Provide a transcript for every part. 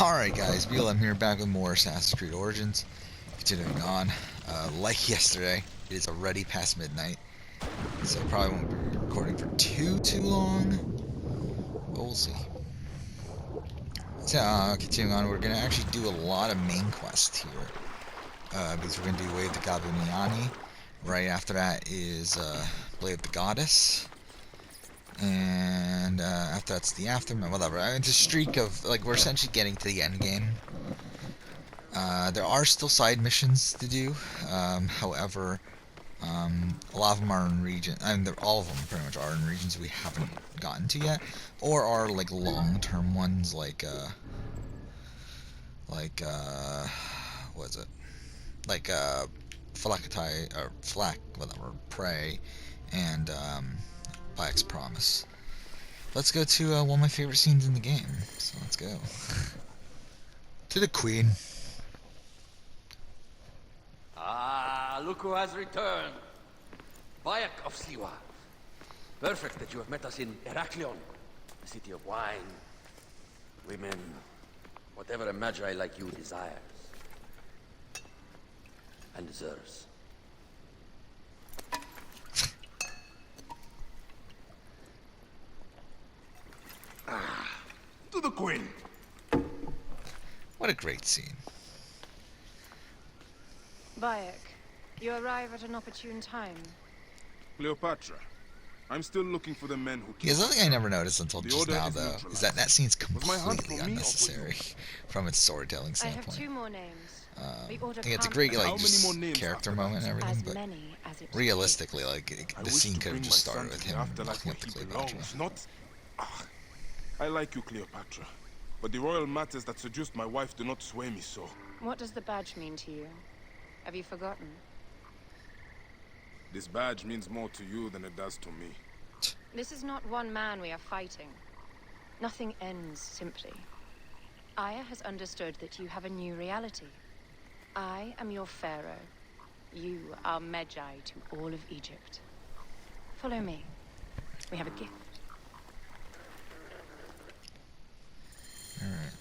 Alright guys, BLM here, back with more Assassin's Creed Origins. Continuing on, like yesterday, it is already past midnight, so probably won't be recording for too long, but we'll see. So, continuing on, we're going to actually do a lot of main quests here, because we're going to do Way of the Gabiniani. Right after that is Blade of the Goddess. And after that's the Aftermath, whatever. It's a streak of, like, we're essentially getting to the end game. There are still side missions to do. However, a lot of them are in region. I mean, all of them pretty much are in regions we haven't gotten to yet, or are like long-term ones, like what is it? Like Flakatai or Flak, whatever, Prey, and Black's Promise. Let's go to one of my favorite scenes in the game. So let's go to the Queen. Ah, look who has returned. Bayek of Siwa. Perfect that you have met us in Heraklion, the city of wine, women, whatever a magi like you desires and deserves. To the Queen. What a great scene. Bayek, you arrive at an opportune time. Cleopatra, I'm still looking for the men who Yeah, killed something I never noticed until The just order now, is though, neutralized. is that scene's Was my hunt completely for me or for you? unnecessary from its storytelling I have standpoint. 2 more names. The I order think it's a can't great, be like, How many just more names character after moment and that? everything, as but many as it realistically, like, I the wish scene to could have bring just my son started with to the him afterlife walking where up to he Cleopatra. belongs, not... I like you, Cleopatra. But the royal matters that seduced my wife do not sway me so. What does the badge mean to you? Have you forgotten? This badge means more to you than it does to me. This is not one man we are fighting. Nothing ends simply. Aya has understood that you have a new reality. I am your pharaoh. You are Magi to all of Egypt. Follow me. We have a gift. Alright.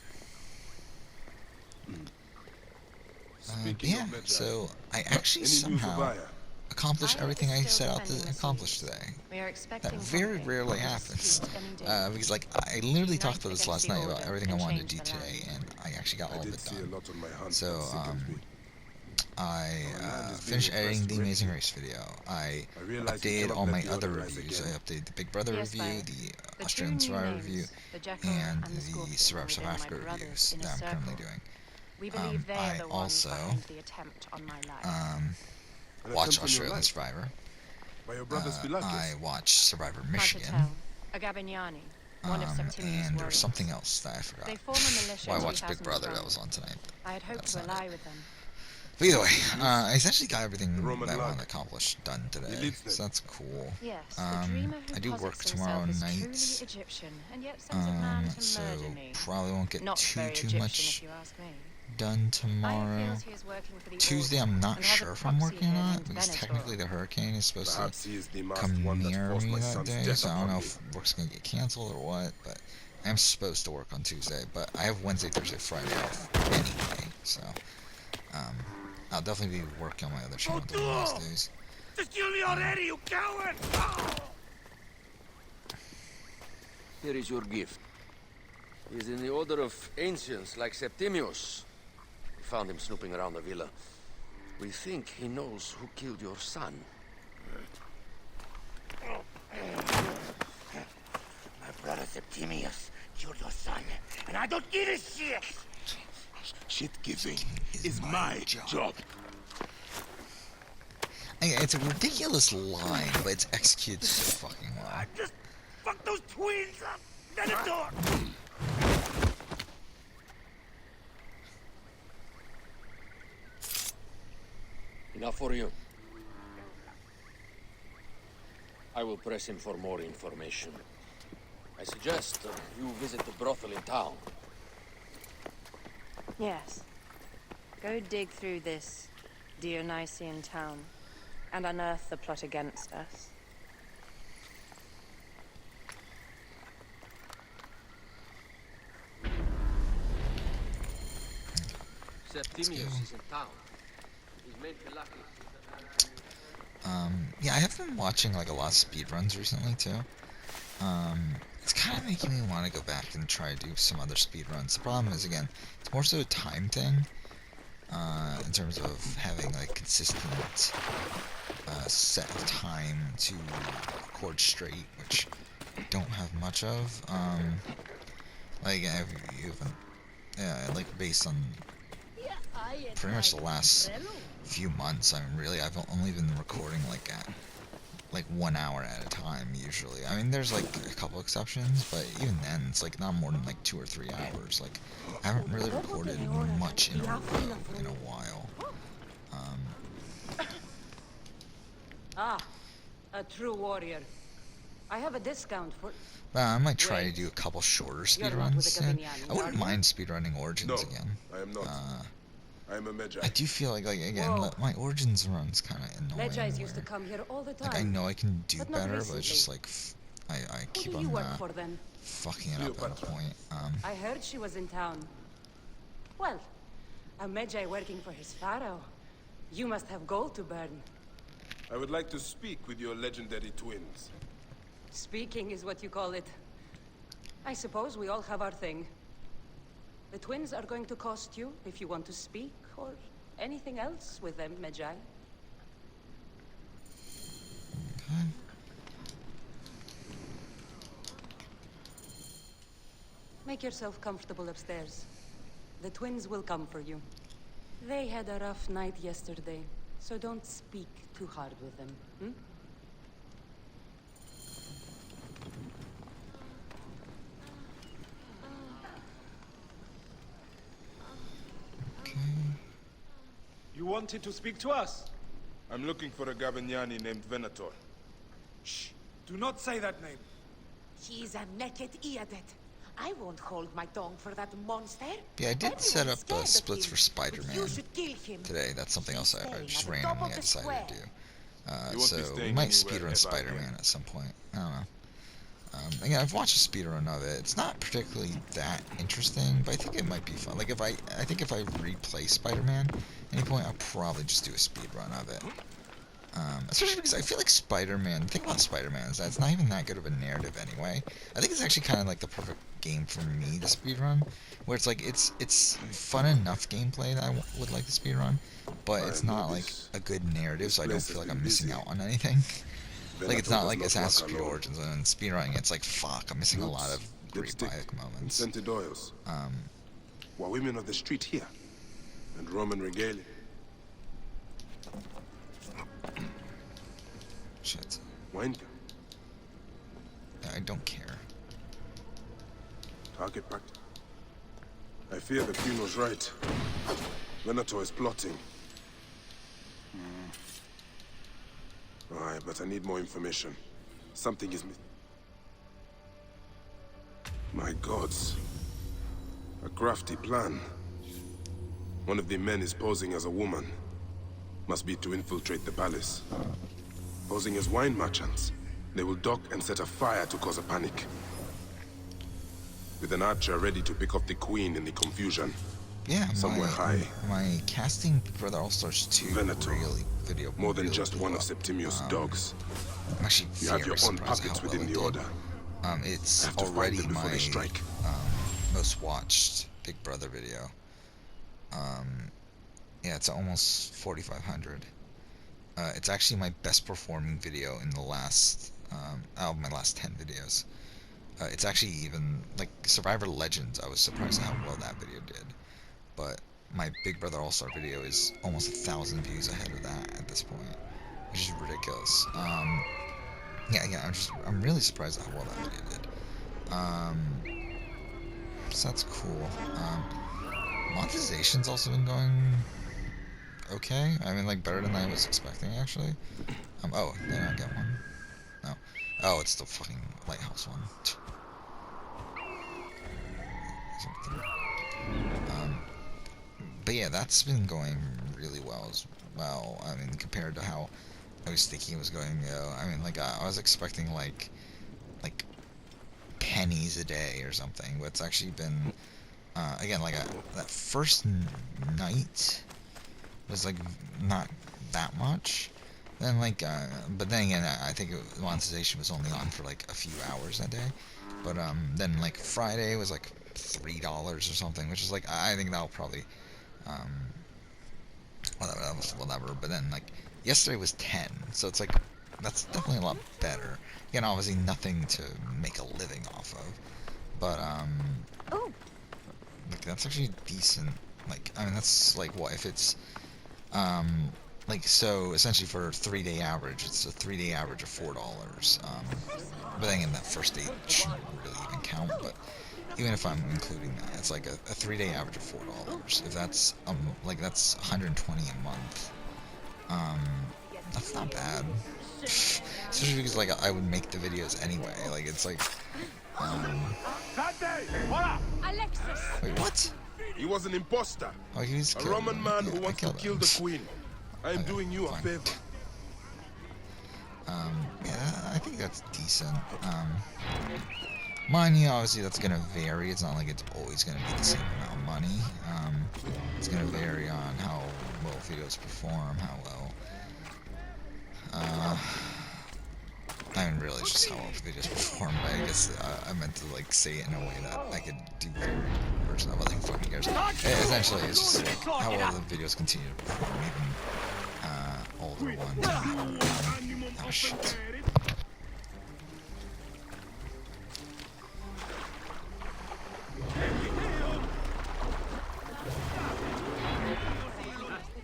Speaking Yeah, of Magi, so I actually any news of somehow Aya? accomplished Aya everything is I still set out to defending the accomplish cities. today. We are expecting That very something. rarely A happens. dispute any day. Because, like, I literally talked about this Unite last night against about the everything I order wanted and to do change the today, land. and I actually got I all of did it see a done. lot on my hunt So, that sickens me. I land is being finished editing oppressed the Amazing greatly. Race video. I I realize we updated cannot all let my the other order rise reviews. again. I updated the Big Brother Yes, review, Bayek. the The Australian two new Survivor names, review, the Jackal and and the the Scorpion, Survivor within South my Africa brothers reviews in a that I'm currently circle. doing. We believe they're I the ones also behind the attempt on my life. An watched attempt on your Australian life Survivor. by your brother's I Philakis. watched Survivor Hard to Michigan. tell. A Gabiniani, one of Septimius' And there was warriors. something else that I forgot. They form a militia Well, I watched Big 2,000 Brother strong. that was on tonight. I had hoped That's to not ally it. with them. But either way, I essentially got everything The that Roman I wanted lug. to accomplish done He today. leads them. So that's cool. Yes, the dreamer who I do work posits tomorrow himself as night. truly Egyptian, and yet sends a man to So murder me. probably won't get Not very too Egyptian, much if you ask me. done Aya tomorrow. feels he is working for the Tuesday, order I'm not and has a sure if I'm proxy working or here not, named because Venator. technically the hurricane is supposed Perhaps to he is the masked come one that near forced me my that son's day, death so I don't upon know me. if work's gonna get canceled or what, but I'm supposed to work on Tuesday, but I have Wednesday, Thursday, Friday off anyway, so I'll definitely be working on my other channel during those days. Just kill me already, you coward! Here is your gift. He is in the order of ancients like Septimius. We found him snooping around the villa. We think he knows who killed your son. My brother Septimius killed your son, and I don't give a shit! Shit giving is my job. It's a ridiculous line, but it's executed so fucking well. Just fuck those twins up! Venator! Enough for you. I will press him for more information. I suggest you visit the brothel in town. Yes. Go dig through this Dionysian town and unearth the plot against us. Septimius is in town. His main Philakis Yeah, I have been watching like a lot of speedruns recently too. It's kind of making me want to go back and try to do some other speedruns. The problem is, again, it's more so a time thing, in terms of having like consistent set time to record straight, which I don't have much of. Like like based on pretty much the last few months, I've only been recording like at like 1 hour at a time usually. I mean, there's like a couple exceptions, but even then, it's like not more than like 2 or 3 hours. Like, I haven't really recorded much in a row in a while. Ah, a true warrior. I have a discount for... I might try to Wait. do a couple shorter You're not with speedruns. the And Gabiniani, I wouldn't are you? mind speedrunning Origins No, again. I am not. I am a Magi. I do feel like again, Whoa. my Origins run's kind of annoying. Medjais used to where, come here all the time. like, I know I can do But not better, but it's just recently. like I Who keep do you on work for then? fucking it up at a Cleopatra. point. I heard she was in town. Well, a Medjay working for his pharaoh. You must have gold to burn. I would like to speak with your legendary twins. Speaking is what you call it. I suppose we all have our thing. The twins are going to cost you if you want to speak or anything else with them, Medjay. Okay. Make yourself comfortable upstairs. The twins will come for you. They had a rough night yesterday, so don't speak too hard with them, hmm? Okay. You wanted to speak to us? I'm looking for a Gabiniani named Venator. Shh! Do not say that name. She's a naked Iadet. I won't hold my tongue for that monster. Yeah, I did set up Everyone's scared of splits him, for but Spider-Man You should kill him. today. That's something else I He's just staying at the top randomly of the decided to do. square. You won't So be we staying might anywhere speedrun ever Spider-Man again. at some point. I don't know. Again, I've watched a speedrun of it. It's not particularly that interesting, but I think it might be fun. Like I think if I replay Spider-Man at any point, I'll probably just do a speedrun of it. Especially because I feel like Spider-Man, the thing about Spider-Man is that it's not even that good of a narrative anyway. I think it's actually kind of like the perfect game for me to speedrun, where it's like, it's fun enough gameplay that I would like to speedrun, but it's not like a good narrative, so I don't place feel has like been I'm missing busy. out on anything. Like, it's Venator not like does not Assassin's work Creed alone. Origins, and then speedrunning, it's like, fuck, I'm missing a lot of great Lipstick, biopic and moments. scented oils. Were women of the street here, and Roman regalia. Shit. Wine. I don't care. Target practice. I fear the Queen was right. Venator is plotting. Aye, but I need more information. Something is missing. My gods. A crafty plan. One of the men is posing as a woman. Must be to infiltrate the palace. Posing as wine merchants. They will dock and set a fire to cause a panic. With an archer ready to pick off the queen in the confusion. Yeah, Somewhere high. my casting for the All-Stars 2 Venator. really video More than really just blew one of up. Septimius' dogs. I'm actually You have your very own surprised at puppets how well within it the did. order. It's Have to find already them before my they strike. most watched Big Brother video. Yeah, it's almost 4,500. It's actually my best performing video in the last, out of my last 10 videos. It's actually even, like, Survivor Legends, I was surprised at how well that video did. But my Big Brother All-Star video is almost 1,000 views ahead of that at this point, which is ridiculous. Yeah, I'm really surprised at how well that video did. So that's cool. Monetization's also been going okay. I mean, like, better than I was expecting, actually. Oh, did I not get one? No. Oh, it's the fucking lighthouse one. But yeah, that's been going really well as well. I mean, compared to how I was thinking it was going to go. I mean, like, I was expecting, like pennies a day or something, but it's actually been, again, like that first night was like not that much. Then like, but then again, I think monetization was only on for like a few hours that day. But then like Friday was like $3 or something, which is like I think that'll probably whatever, that was whatever. But then like yesterday was 10, so it's like that's definitely a lot better. Again, obviously nothing to make a living off of, but Oh, like that's actually decent. Like I mean that's like what if it's like so essentially for a 3-day average, it's a 3-day average of $4. But then again, that first day shouldn't really even count. But even if I'm including that, it's like a 3-day average of $4. If that's like that's 120 a month. That's not bad. Especially because like I would make the videos anyway. Like it's like Alexis! wait, what? He was an imposter. Oh, he was A killed. Roman man Yeah, who I wants to killed kill him. the queen. I am Okay, doing you a fine. favor. Yeah, I think that's decent. Money, obviously, that's gonna vary. It's not like it's always gonna be the same amount of money. It's gonna vary on how well videos perform, how well. I mean, really, it's just how well videos perform. But I guess I meant to like say it in a way that I could do better or something. But like, fucking cares. Essentially, it's just like how well the videos continue to perform, even older ones. Oh shit.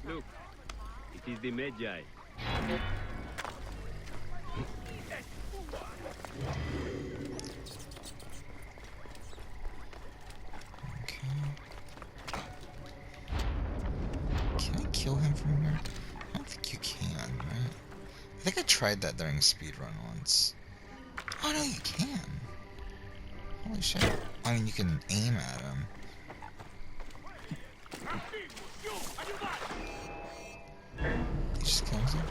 Look, it is the Magi. Okay. Can I kill him from here? I don't think you can, right? I think I tried that during a speedrun once. Oh no, you can. Holy shit. I mean, you can aim at him. He just kills him.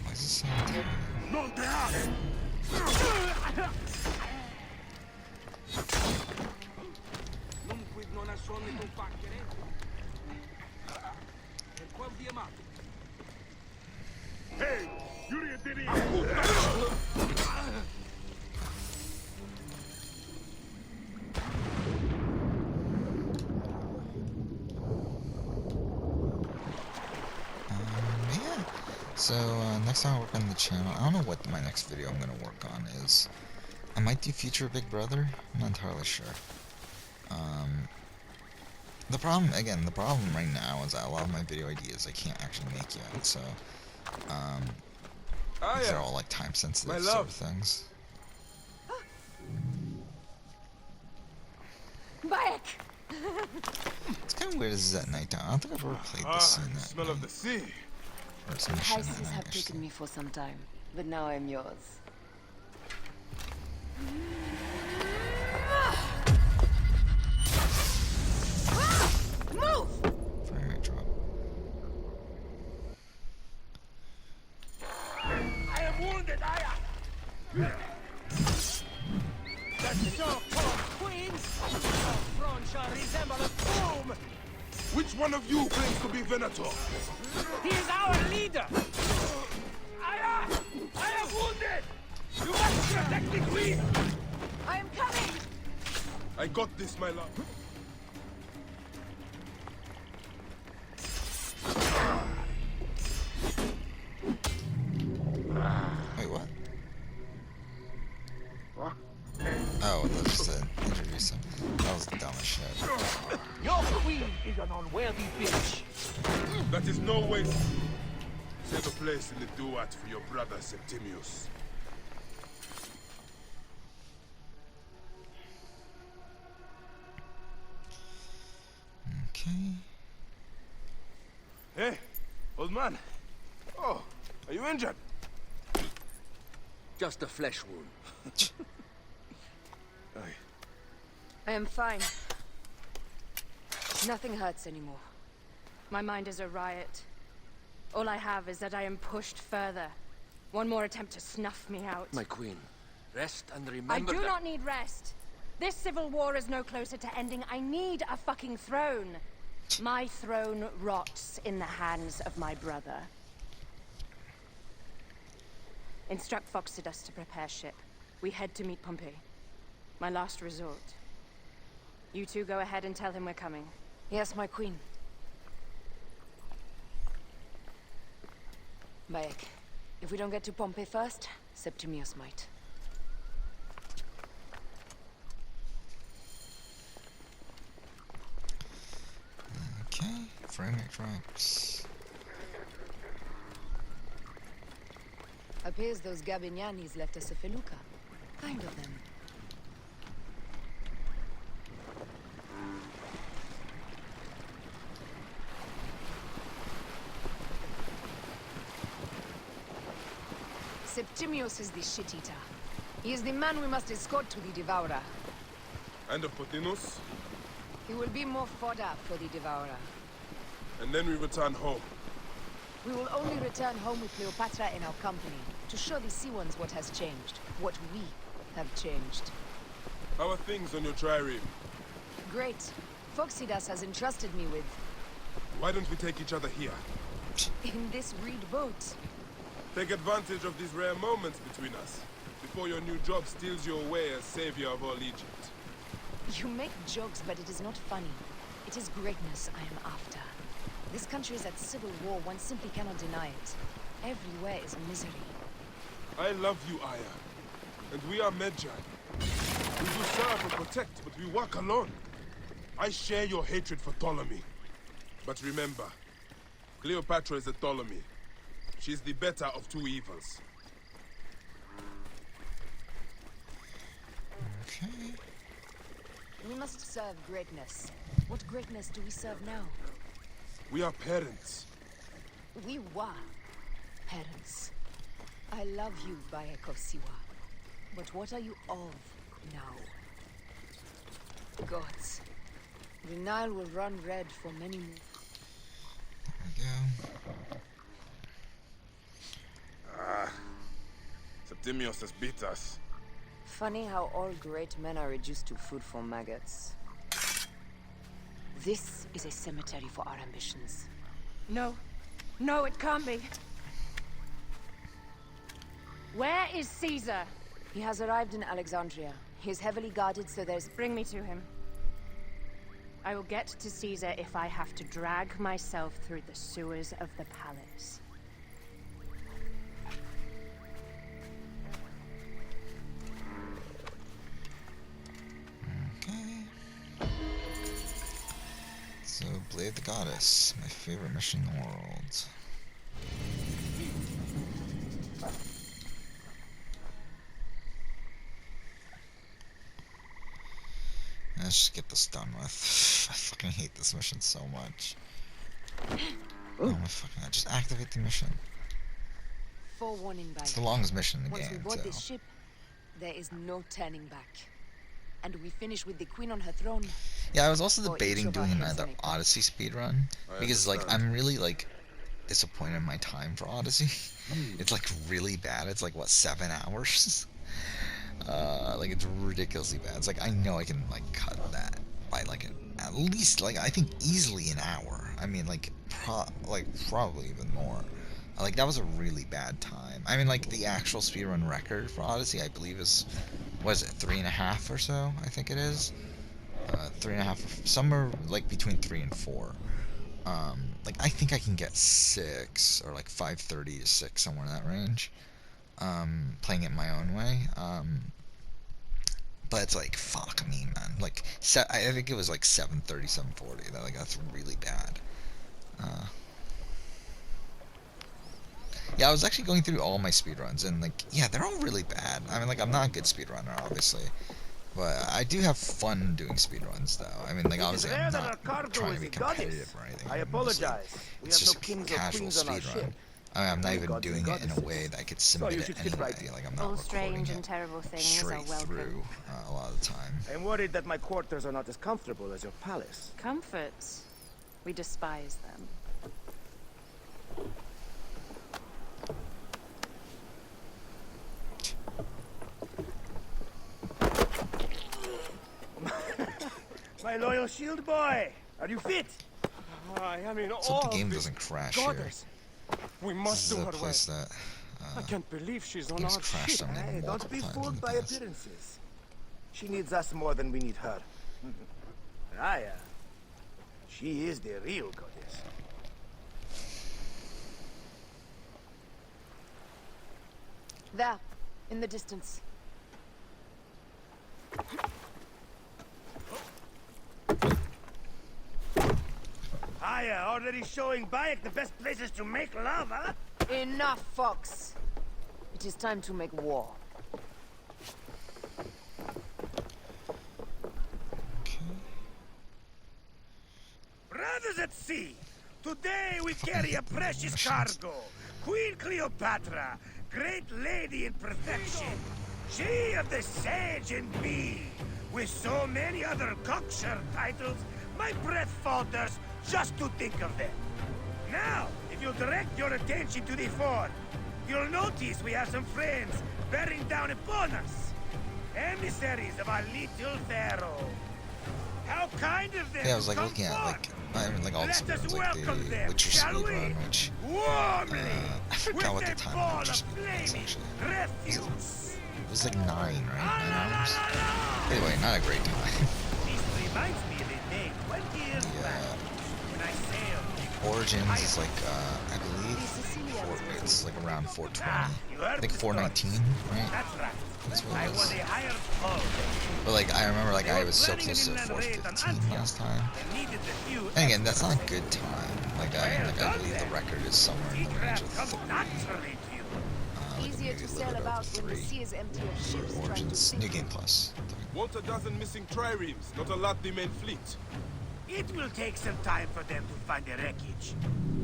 Why is this sound terrible? Yeah. So, next time I work on the channel, I don't know what my next video I'm gonna work on is. I might do Future Big Brother? I'm not entirely sure. The problem right now is that a lot of my video ideas I can't actually make yet, so, these are all like time sensitive sort of things. Back! It's kind of weird this is at nighttime. I don't think I've ever played this scene at Smell night. of the sea. Or it's mission at Heises night, have actually. taken me for some time, but now I'm yours. Move! Frame rate drop. I am wounded, Aya! That's so-called queens! Your throne shall resemble a tomb! Which one of you claims to be Venator? He is our leader! Aya! I am wounded! You must protect the queen! I am coming! I got this, my love. Wait, what? Oh, that's just to introduce him. That was dumb as shit. Your queen is an unworthy bitch! That is no way. Save a place in the duat for your brother Septimius. Okay. Hey, old man. Oh, are you injured? Just a flesh wound. I am fine. Nothing hurts anymore. My mind is a riot. All I have is that I am pushed further. One more attempt to snuff me out. My queen, rest and I remember do that... not need rest. This civil war is no closer to ending. I need a fucking throne. My throne rots in the hands of my brother. Instruct Foxidus to prepare ship. We head to meet Pompey. My last resort. You two go ahead and tell him we're coming. Yes, my queen. Bayek, if we don't get to Pompey first, Septimius might. Okay, frame traps. Appears those Gabinianis left us a felucca. Kind of them. Septimius is the shit-eater. He is the man we must escort to the Devourer. And of Pothinus, He will be more fodder for the Devourer. and then we return home. We will only return home with Cleopatra in our company, to show the Sea Ones what has changed, what we have changed. How are things on your trireme? Great. Foxidas has entrusted me with... Why don't we take each other here? in this reed boat. Take advantage of these rare moments between us, before your new job steals you away as savior of all Egypt. You make jokes, but it is not funny. It is greatness I am after. This country is at civil war, one simply cannot deny it. Everywhere is misery. I love you, Aya. And we are Medjay. We do serve and protect, but we work alone. I share your hatred for Ptolemy. But remember, Cleopatra is a Ptolemy. She's the better of two evils. Okay. We must serve greatness. What greatness do we serve now? We are parents. We were parents. I love you, Bayek of Siwa. But what are you of now? Gods. The Nile will run red for many more. There we go. Septimius has beat us. Funny how all great men are reduced to food for maggots. This is a cemetery for our ambitions. No. No, it can't be. Where is Caesar? He has arrived in Alexandria. He is heavily guarded, so there's... Bring me to him. I will get to Caesar if I have to drag myself through the sewers of the palace. Okay. So, Blade the Goddess, my favorite mission in the world. Let's just get this done with. I fucking hate this mission so much. Oh my fucking god, just activate the mission. Forewarning, It's Bayek. the longest mission in the Once we game, board so. this ship, there is no turning back. And we finish with the queen on her throne. Yeah, I was also Or each debating of our doing heads another in a Odyssey speedrun. Because, like, understand. I'm really, like, disappointed in my time for Odyssey. It's, like, really bad. It's, like, what, 7 hours? Like, it's ridiculously bad. It's like, I know I can, like, cut that by, like, at least, like, I think easily an hour. I mean, like, probably even more. Like, that was a really bad time. I mean, like, the actual speedrun record for Odyssey, I believe, is, what is it, 3.5 or so? I think it is. 3.5, somewhere, like, between 3 and 4. Like, I think I can get 6, or, like, 5:30 to 6, somewhere in that range. Playing it my own way. But it's like, fuck me, man. Like, I think it was, like, 7:30, 7:40. That, like, that's really bad. Yeah, I was actually going through all my speedruns, and, like, yeah, they're all really bad. I mean, like, I'm not a good speedrunner, obviously. But I do have fun doing speedruns, though. I mean, like, obviously, I'm not trying to be competitive or anything. I apologize. We It's have no just kings or casual queens on our speedrun. ship. I mean, I'm not Only even gods and doing it in a goddesses. way that I could So submit you it should fit anyway. right in. Like, I'm not All recording strange and it terrible things straight are welcome. through a lot of the time. I'm worried that my quarters are not as comfortable as your palace. Comforts. We despise them. My loyal shield boy. Are you fit? I am in Let's hope the game doesn't crash here. goddess. We This must is do a her place well. that I can't believe she's on game's our crashed ship. on me Hey, don't multiple be times in fooled the by past. appearances. She needs us more than we need her. Raya, she is the real goddess. There, in the distance. Aya, already showing Bayek the best places to make love, huh? Enough, Fox. It is time to make war. Brothers at sea, today we carry a precious cargo. Queen Cleopatra, great lady in perfection. She of the Sage and Bee. With so many other cocksure titles, my breath falters just to think of them. Now, if you'll direct your attention to the fort, you'll notice we have some friends bearing down upon us. Emissaries of our little pharaoh. How kind of them! Yeah, I was like to looking come at forth. like all the Let us speedruns, like welcome the them, Witcher shall we? speedrun, which Warmly, I forgot what the with a time ball of Witcher of speedrun was flaming actually. refuse. It was like 9, right? 9 hours. Anyway, not a great time. This reminds me of a day 20 years back when I sailed. Origins is like I believe it's like around 420. I think 419, right? That's right. That's what I it was was. a hired foe. But like I remember like They I were was so planning close to an inland raid on 415 Antioch. last time. They needed a few And again, that's not a good time. Like I believe the record is somewhere in the range of comes 3. naturally to you. Like Easier maybe to a little sail bit about over when the 3 sea is empty of ships for trying to Origins. sink. New Game Plus. Want a dozen missing triremes, not a lot the main fleet. It will take some time for them to find the wreckage.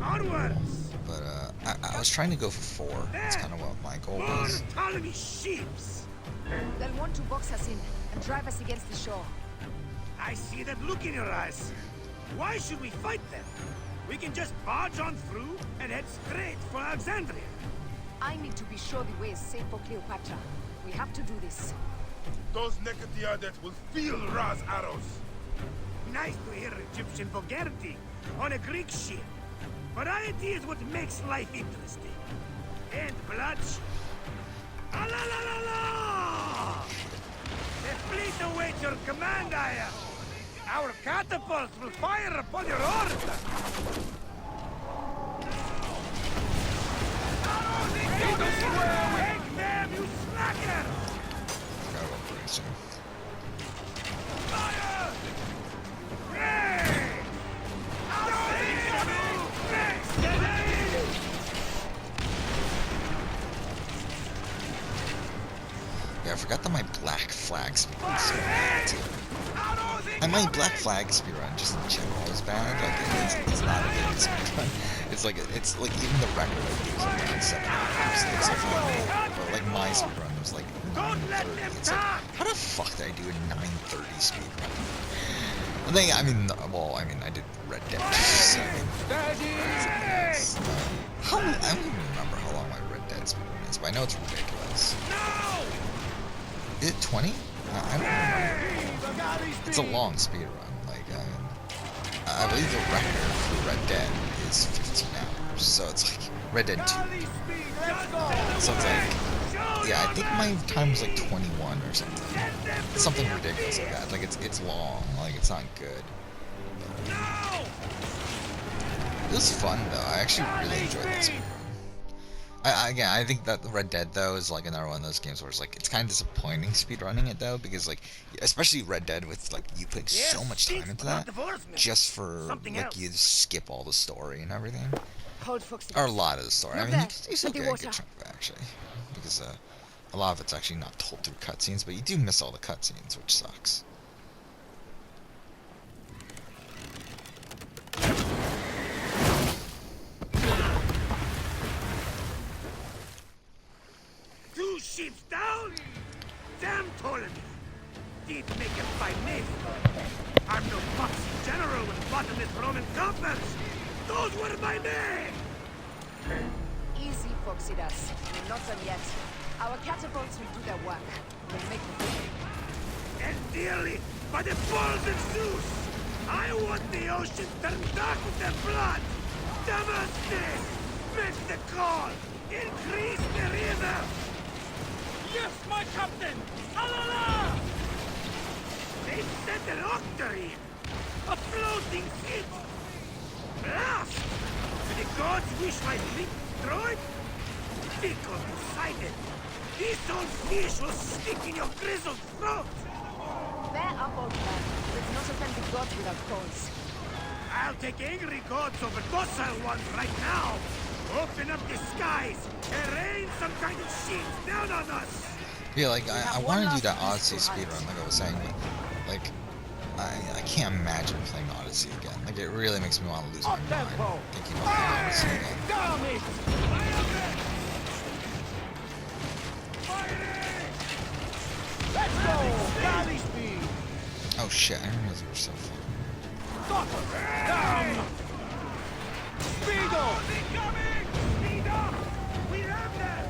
Onwards! But I was trying to go for 4. That's kind of what my goal More was. Ptolemy ships! They'll want to box us in and drive us against the shore. I see that look in your eyes. Why should we fight them? We can just barge on through and head straight for Alexandria. I need to be sure the way is safe for Cleopatra. We have to do this. Those Nekatiadet will feel Ra's arrows. Nice to hear Egyptian vulgarity on a Greek ship. Variety is what makes life interesting. And bloodshed. Ah la la la la! The fleet awaits your command, Aya. Our catapults will fire upon your order. Take them, you slacker! Forgot about bracing. Fire! Hey! Yeah, I forgot that my Black Flag speedrun is so bad too. And my Black Flag speedrun just in general is bad. Like it's not a good speedrun. It's like even the record I think is like around 7 hours. It's like but like my speedrun was like 9:30. It's like how the fuck did I do a 9:30 speedrun? I mean, I did Red Dead. So, I don't even remember how long my Red Dead speedrun is, but I know it's ridiculous. Is it 20? I don't remember. It's a long speedrun. Like, I believe the record for Red Dead is 15 hours. So it's like Red Dead 2. So it's like, yeah, I think my time was like 21 or something. It's something ridiculous like that. Like it's long. Like it's not good. It was fun though. I actually really enjoyed that speedrun. Again, I think that Red Dead though is like another one of those games where it's like it's kind of disappointing speedrunning it though, because like especially Red Dead with like you putting so much time into that just for like you skip all the story and everything, or a lot of the story. I mean, you still get a good chunk of it actually, because a lot of it's actually not told through cutscenes, but you do miss all the cutscenes, which sucks. Two ships down? Damn Ptolemy! Did make a fine name. I'm no foxy general with bottomless Roman coffers. Those were my men! Easy, Foxidas. We're not done yet. Our catapults will do their work. We'll make the and dearly by the balls of Zeus. I want the ocean turned dark with their blood. Namaste! Make the call! Increase the river! Yes, my captain! Alala! They've sent an octarine! A floating ship! Blast! Do the gods wish my fleet destroyed? Fickle Poseidon! This old fish will stick in your grizzled throat! Bear up, old man. Let's not offend the gods without cause. I'll take angry gods over docile ones right now! Open up the skies and rain some kind of shit down on us! Yeah, like, I want to do that Odyssey speedrun, like I was saying, but, like, I can't imagine playing Odyssey again. Like, it really makes me want to lose my mind thinking about playing Odyssey again. Let's go! Galley speed! Oh shit, I didn't realize we were so far. Down! Speedo! Incoming! Speed up! We have them!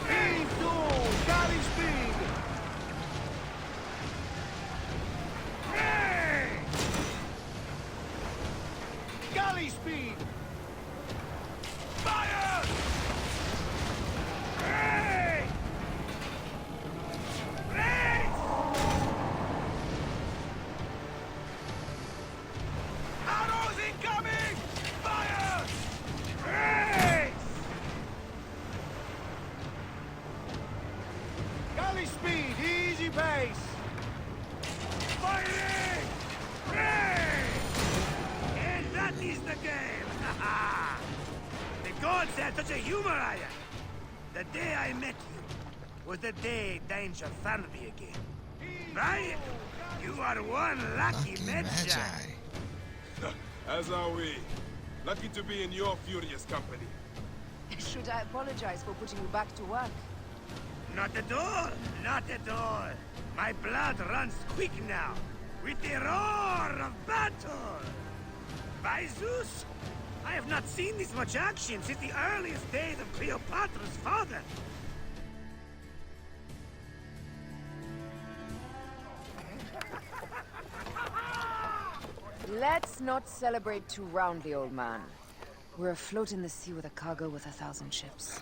Heave to! Galley speed! Hey! Galley speed! Fire! Hey! Race! Arrows incoming! Fire! Race! Galley speed! Easy pace! Fighting! Race! And that is the game! The gods had such a humor, Aya. The day I met you was the day danger found me again. Right? You are one lucky Magi. As are we. Lucky to be in your furious company. Should I apologize for putting you back to work? Not at all. Not at all. My blood runs quick now, with the roar of battle. By Zeus, I have not seen this much action since the earliest days of Cleopatra's father. Let's not celebrate too roundly, old man. We're afloat in the sea with a cargo with 1,000 ships.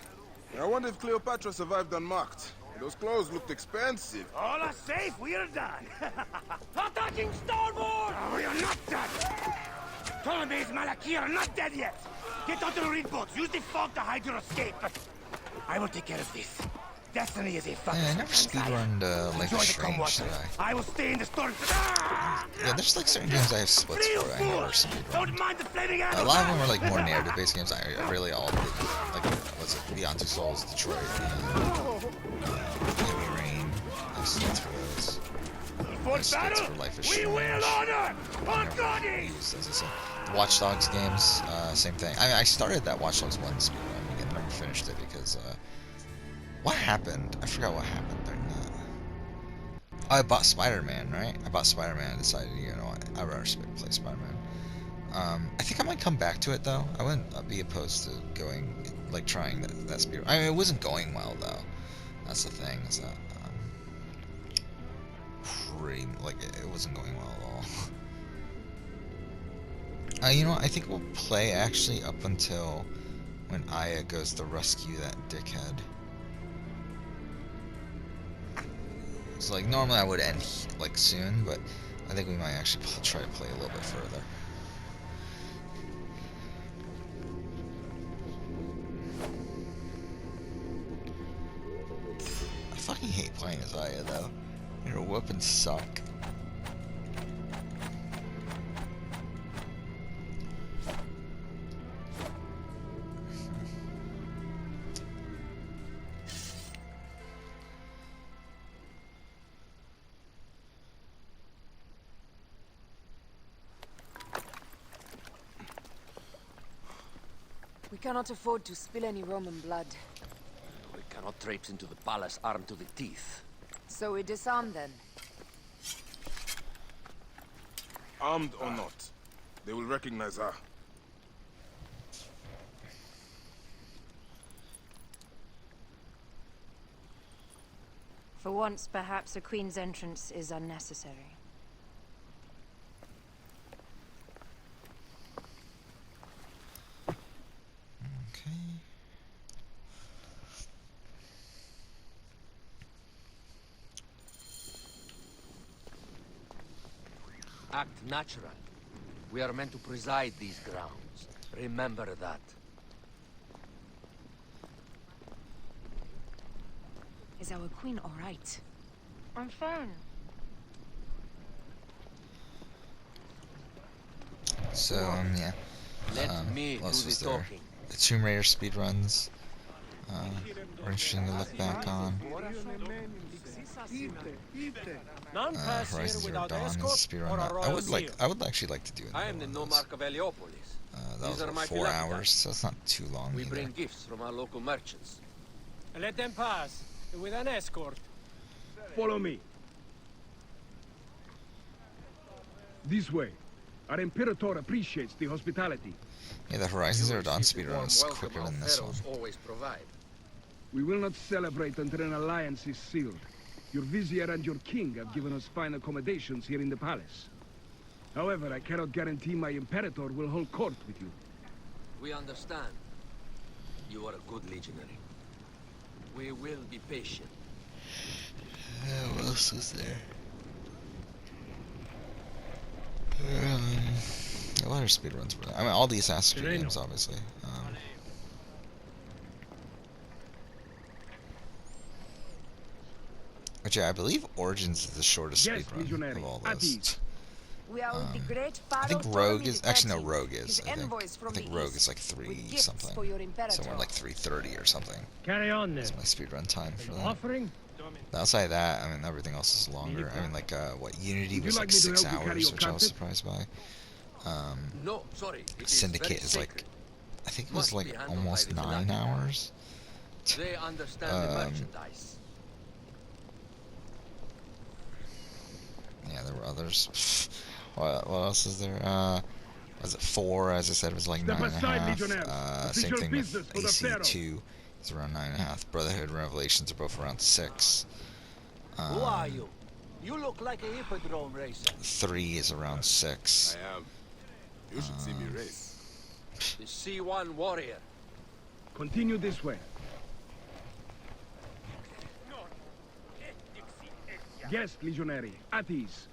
I wonder if Cleopatra survived unmarked. Those clothes looked expensive. All are safe, we're done. Attacking starboard! Oh, you're not done. Ptolemy's Malaki are not dead yet. Get onto the reed boats. Use the fog to hide your escape. I will take care of this. Destiny is a fucking. Yeah, I never speedrunned Life is Strange, did I? I will stay in the storm. Yeah, there's like certain games I have splits for. I never speedrunned. Don't mind the flaming A lot of them are like more narrative-based games. I really all did. Like, what's it? Beyond Two Souls, Detroit, Heavy Rain. I have splits for those. I have splits for Life is Strange. We will honor our Never goddess. used, as I said. The Watch Dogs games, same thing. I mean, I started that Watch Dogs 1 speedrun and never finished it because, what happened? I forgot what happened during that. Oh, I bought Spider-Man, right? I bought Spider-Man and decided, you know what, I'd rather play Spider-Man. I think I might come back to it, though. I wouldn't be opposed to going, like, trying that speed. I mean, it wasn't going well, though. That's the thing, is that, it wasn't going well at all. You know what, I think we'll play, actually, up until when Aya goes to rescue that dickhead. So, like, normally I would end, like, soon, but I think we might actually try to play a little bit further. I fucking hate playing as Aya, though. Your weapons suck. We cannot afford to spill any Roman blood. We cannot traipse into the palace armed to the teeth. So we disarm then. Armed or not, they will recognize her. For once, perhaps a queen's entrance is unnecessary. Okay. Act natural. We are meant to preside these grounds. Remember that. Is our queen all right? I'm fine. So, yeah. Let me What do else the was there? talking. The Tomb Raider speedruns are interesting to look back on. None pass here Horizon Zero without Dawn is a escort speedrun. or a I royal would seal. actually like to do I another am the one of those. Nomarch of Heliopolis. That was These are about my 4 phylacteries. hours, so it's not too long We either. bring gifts from our local merchants. Let them pass with an escort. Follow me. This way. Our Imperator appreciates the hospitality. Yeah, the Horizon Zero Dawn Receive the speedrun warm is welcome quicker our than this one. pharaohs always provide. We will not celebrate until an alliance is sealed. Your vizier and your king have given us fine accommodations here in the palace. However, I cannot guarantee my Imperator will hold court with you. We understand. You are a good legionary. We will be patient. What else is there? A lot of speedruns. I mean, all the Assassin's Creed games, obviously. Which, yeah, I believe Origins is the shortest speedrun of all those. We are with the great I think Pharaoh Rogue Ptolemy is... the Actually, no, 13th, Rogue is, his I think. envoys from I think the Rogue east, is like 3 with gifts something. for your Imperator. Somewhere like 3:30 or something. Carry on then. That's my speedrun time for that. Offering? Outside of that, I mean, everything else is longer. I mean, like, what, Unity was like 6 hours, which I was surprised by. No, sorry. It Syndicate is like... I think it was like almost 9 hours. They understand the merchandise. Yeah, there were others. What else is there? Was it 4? As I said, it was like 9.5. Same thing with AC2. It's around 9.5. Brotherhood and Revelations are both around 6. Who are you? You look like a hippodrome racer. 3 is around 6. I am. You should see me race. The C1 warrior. Continue this way. Guest legionary, at ease.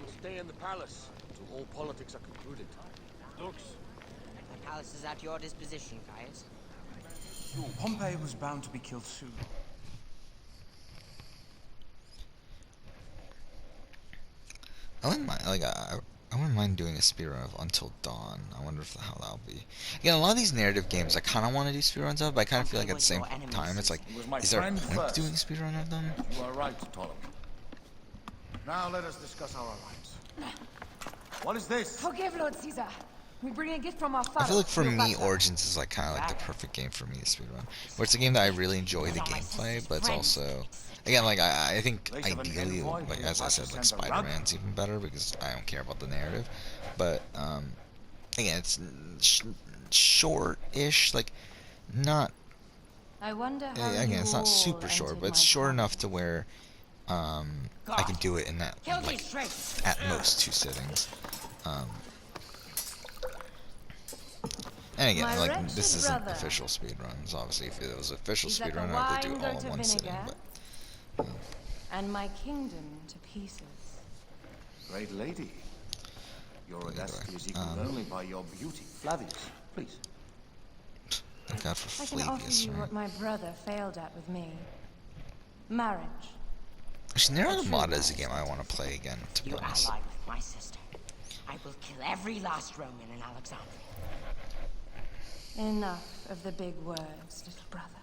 We'll stay in the palace until all politics are concluded. Dux. The palace is at your disposition, Caius. Pompey was bound to be killed soon. I wouldn't mind, like, I wouldn't mind doing a speedrun of Until Dawn. I wonder how that'll be. Again, a lot of these narrative games I kind of want to do speedruns of, but I kind of feel like at the same time, it's like, is there a point of doing a speedrun of them? You are right, Ptolemy. Now let us discuss our alliance. What is this? Forgive, Lord Caesar. We bring a gift from our father. I feel like for me, Origins is like kind of like the perfect game for me to speedrun. Where it's a game that I really enjoy the gameplay, but it's also, again, like I think ideally, like as I said, like Spider-Man's even better because I don't care about the narrative. But again, it's short-ish, like not. I wonder how Again, it's not super short, but it's short enough to where I can do it in that like at most 2 sittings. And again, like, this isn't official speedruns. Obviously, if it was official speedrun, I would do it all in one sitting. But, and my kingdom to pieces. Great lady. Your audacity is equaled only by your beauty. Flavius, please. Thank God for I can offer Flavius, you right? what my brother failed at with me. Marriage. Actually, Nier Automata is a game I want to play again, to be You honest. ally with my sister. I will kill every last Roman in Alexandria. Enough of the big words, little brother.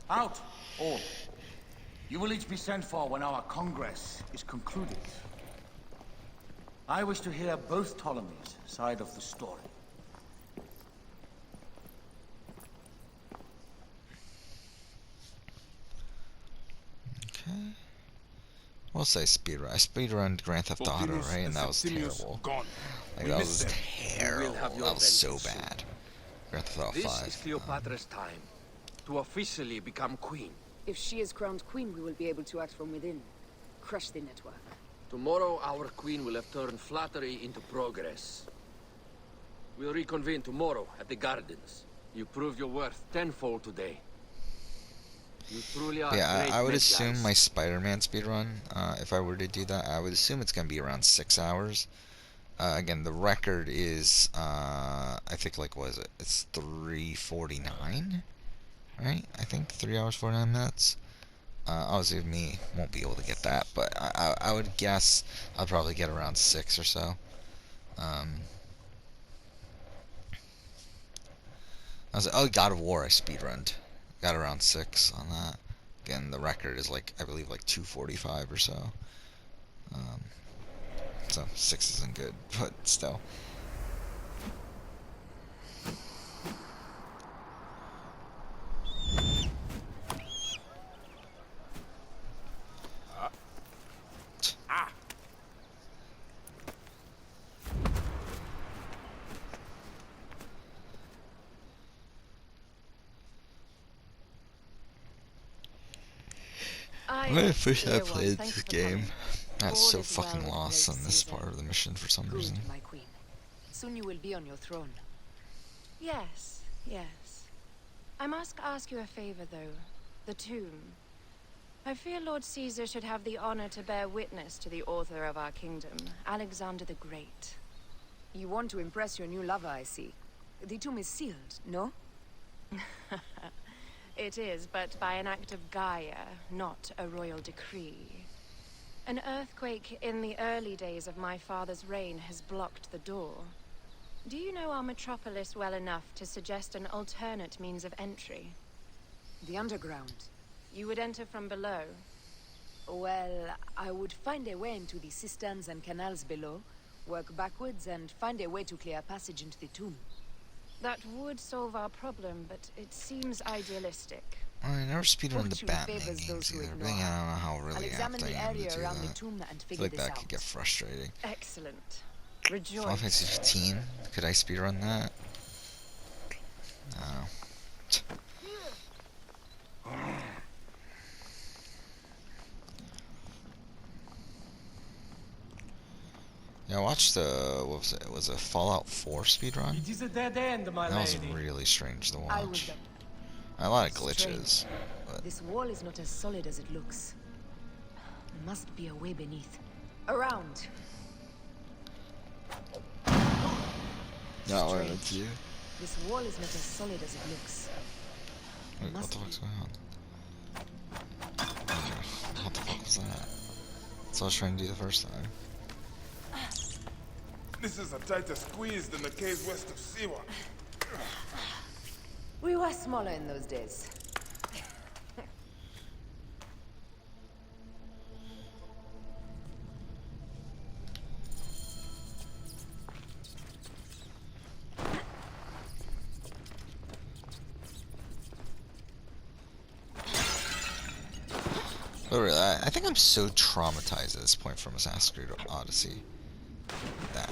Out, all. You will each be sent for when our congress is concluded. I wish to hear both Ptolemy's side of the story. Okay. We'll say speedrun. I speedrun Grand Theft Auto, Fortinus right? And that was Septimius terrible. gone. Like, We that miss was them. terrible. have your That was so vengeance soon. bad. Grand Theft Auto This 5. is Cleopatra's time to officially become queen. If she is crowned queen, we will be able to act from within. Crush the network. Tomorrow, our queen will have turned flattery into progress. We'll reconvene tomorrow at the gardens. You proved your worth tenfold today. You truly are Yeah, great I would Medjay. assume my Spider-Man speedrun, if I were to do that, I would assume it's going to be around 6 hours. Again, the record is, I think, like, what is it? It's 3:49, right? I think 3 hours, 49 minutes. Obviously, me won't be able to get that, but I would guess I'll probably get around 6 or so. I was like, oh, God of War, I speedrunned. Got around 6 on that. Again, the record is like, I believe, like 2:45 or so. So 6 isn't good, but still. When I first I played this game, I got so fucking lost on this part of the mission for some reason. Good, my queen. Soon you will be on your throne. Yes, yes. I must ask you a favor, though. The tomb. I fear Lord Caesar should have the honor to bear witness to the author of our kingdom, Alexander the Great. You want to impress your new lover, I see. The tomb is sealed, no? It is, but by an act of Gaia, not a royal decree. An earthquake in the early days of my father's reign has blocked the door. Do you know our metropolis well enough to suggest an alternate means of entry? The underground. You would enter from below. Well, I would find a way into the cisterns and canals below, work backwards, and find a way to clear a passage into the tomb. That would solve our problem, but it seems idealistic. I never speedrun the Fortune Batman favors games those who either. I ignore. think I don't know how I'll really apt examine I the am to area do around the that. tomb and I feel figure like this that out. could get frustrating. Excellent. Final Rejoice. Fantasy 15, could I speedrun that? No. Yeah, I watched the, what was it? Was it Fallout 4 speedrun? It is a dead end, my That was lady. really strange to I will watch. go. A lot of glitches. Strange. But This wall is not as solid as it looks. Must be a way beneath. Around. no, Strange. it's you. This wall is not as solid as it looks. Wait, what the fuck's going on? What the fuck was that? That's what I was trying to do the first time. This is a tighter squeeze than the caves west of Siwa. We were smaller in those days. But really, I think I'm so traumatized at this point from Assassin's Creed Odyssey that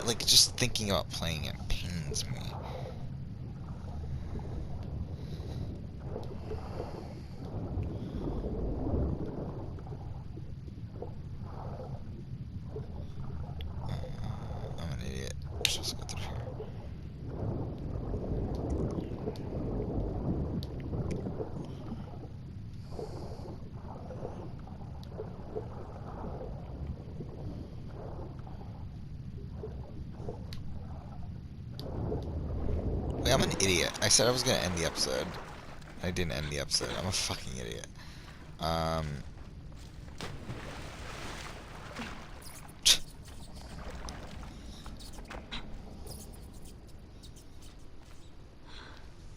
like just thinking about playing it pains me. I'm an idiot. Let's just go through here. Wait, I'm an idiot. I said I was gonna end the episode. I didn't end the episode. I'm a fucking idiot.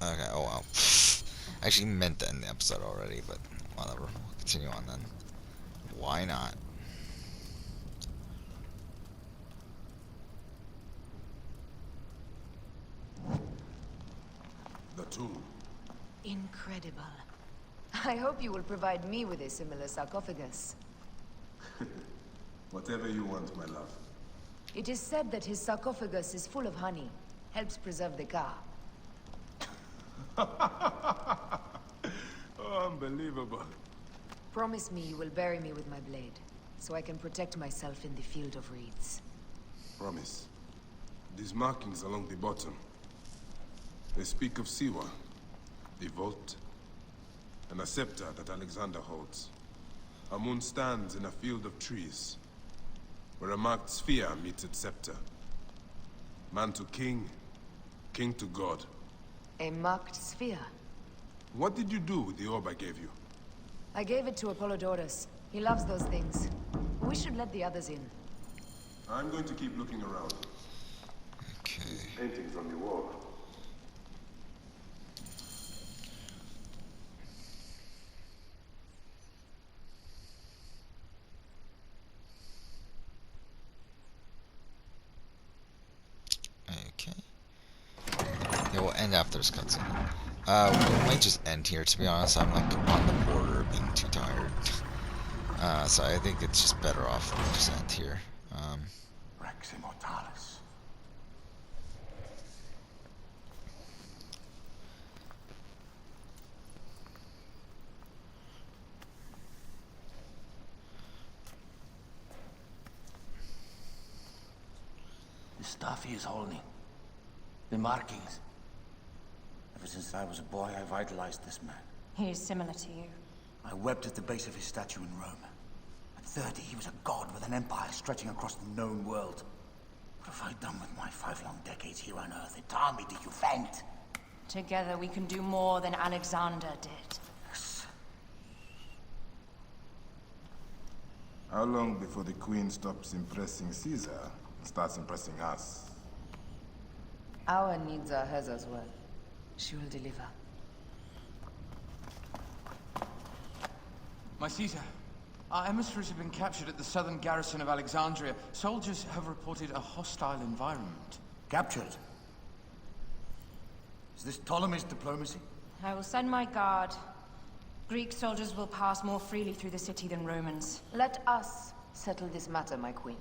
Okay, oh wow. I actually meant to end the episode already, but whatever. We'll continue on then. Why not? The tomb. Incredible. I hope you will provide me with a similar sarcophagus. Whatever you want, my love. It is said that his sarcophagus is full of honey. Helps preserve the car. Oh, unbelievable. Promise me you will bury me with my blade, so I can protect myself in the field of reeds. Promise. These markings along the bottom. They speak of Siwa, the vault, and a scepter that Alexander holds. A moon stands in a field of trees, where a marked sphere meets its scepter. Man to king, king to god. A marked sphere? What did you do with the orb I gave you? I gave it to Apollodorus. He loves those things. We should let the others in. I'm going to keep looking around. Okay. These paintings on the wall. Okay. Yeah, we'll end after this cutscene. We might just end here, to be honest. I'm like on the border of being too tired. So I think it's just better off if we just end here. Rex Immortalis. The stuff he is holding. The markings. Ever since I was a boy, I idolized this man. He is similar to you. I wept at the base of his statue in Rome. At 30, he was a god with an empire stretching across the known world. What have I done with my 5 long decades here on Earth? Entirely me, do you faint? Together we can do more than Alexander did. Yes. How long before the Queen stops impressing Caesar and starts impressing us? Our needs are hers as well. She will deliver. My Caesar, our emissaries have been captured at the southern garrison of Alexandria. Soldiers have reported a hostile environment. Captured? Is this Ptolemy's diplomacy? I will send my guard. Greek soldiers will pass more freely through the city than Romans. Let us settle this matter, my queen.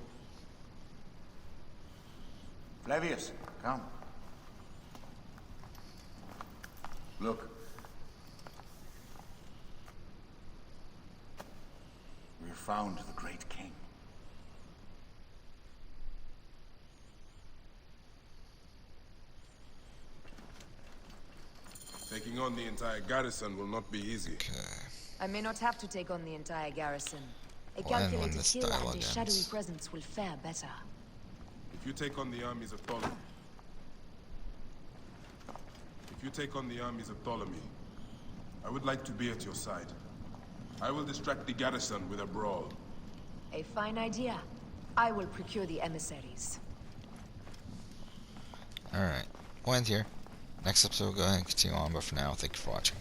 Flavius, come. Look. We have found the great king. Taking on the entire garrison will not be easy. Okay. I may not have to take on the entire garrison. A We'll end when calculated this kill and dialogue a shadowy ends. presence will fare better. If you take on the armies of Ptolemy... If you take on the armies of Ptolemy, I would like to be at your side. I will distract the garrison with a brawl. A fine idea. I will procure the emissaries. Alright. We'll end here. Next episode, we'll go ahead and continue on, but for now, thank you for watching.